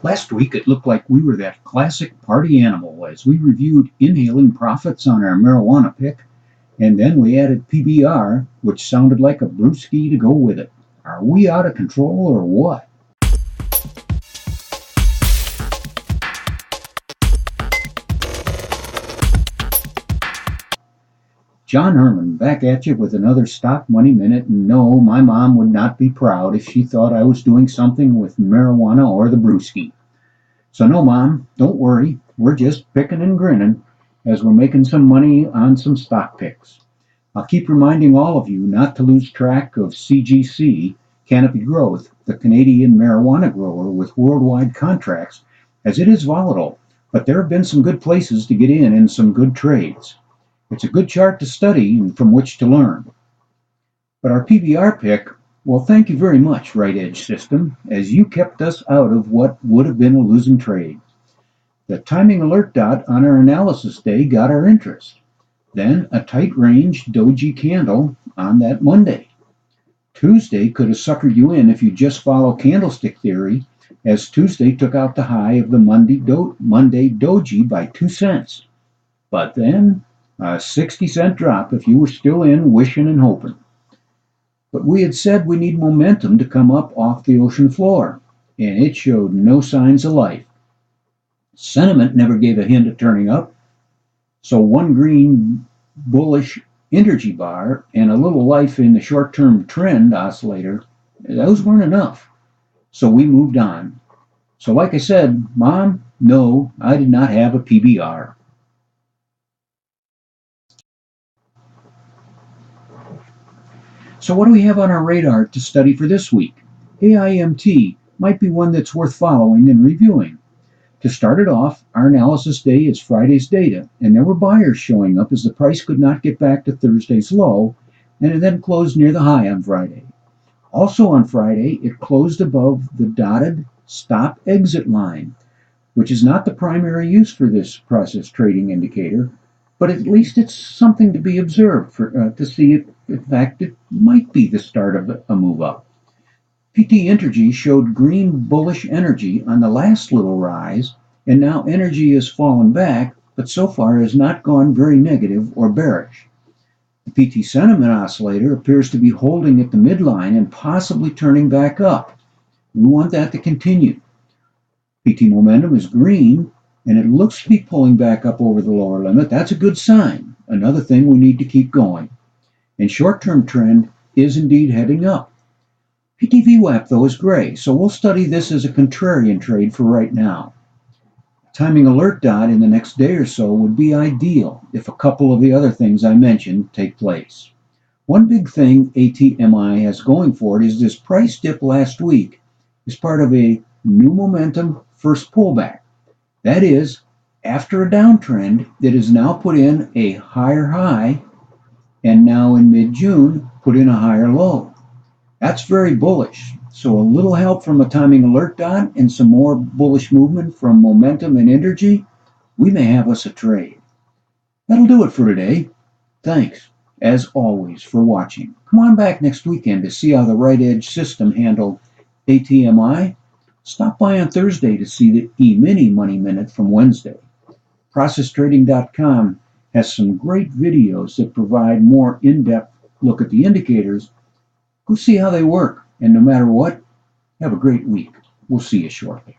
Last week, it looked like we were that classic party animal as we reviewed inhaling profits on our marijuana pick, and then we added PBR, which sounded like a brewski to go with it. Are we out of control or what? John Herman back at you with another Stock Money Minute, and no, my mom would not be proud if she thought I was doing something with marijuana or the brewski. So no, Mom, don't worry. We're just picking and grinning as we're making some money on some stock picks. I'll keep reminding all of you not to lose track of CGC, Canopy Growth, the Canadian marijuana grower with worldwide contracts, as it is volatile, but there have been some good places to get in some good trades. It's a good chart to study and from which to learn. But our PBR pick, well, thank you very much, Right Edge System, as you kept us out of what would have been a losing trade. The timing alert dot on our analysis day got our interest. Then a tight range doji candle on that Monday. Tuesday could have suckered you in if you just follow candlestick theory, as Tuesday took out the high of the Monday doji by 2 cents. But then a 60-cent drop if you were still in, wishing and hoping. But we had said we need momentum to come up off the ocean floor, and it showed no signs of life. Sentiment never gave a hint of turning up, so one green bullish energy bar and a little life in the short-term trend oscillator, those weren't enough. So we moved on. So like I said, Mom, no, I did not have a PBR. So what do we have on our radar to study for this week? AIMT might be one that's worth following and reviewing. To start it off, our analysis day is Friday's data, and there were buyers showing up as the price could not get back to Thursday's low, and it then closed near the high on Friday. Also on Friday, it closed above the dotted stop exit line, which is not the primary use for this process trading indicator, but at least it's something to be observed to see if, in fact, it might be the start of a move up. PT Energy showed green bullish energy on the last little rise, and now energy has fallen back, but so far has not gone very negative or bearish. The PT Sentiment Oscillator appears to be holding at the midline and possibly turning back up. We want that to continue. PT Momentum is green, and it looks to be pulling back up over the lower limit. That's a good sign. Another thing we need to keep going. And short-term trend is indeed heading up. PT VWAP, though, is gray, so we'll study this as a contrarian trade for right now. Timing alert dot in the next day or so would be ideal if a couple of the other things I mentioned take place. One big thing ATMI has going for it is this price dip last week is part of a new momentum first pullback. That is, after a downtrend that has now put in a higher high and now in mid-June put in a higher low. That's very bullish. So a little help from a timing alert dot and some more bullish movement from momentum and energy, we may have us a trade. That'll do it for today. Thanks, as always, for watching. Come on back next weekend to see how the Right Edge System handled ATMI. Stop by on Thursday to see the E-mini Money Minute from Wednesday. ProcessTrading.com has some great videos that provide more in-depth look at the indicators. Go see how they work, and no matter what, have a great week. We'll see you shortly.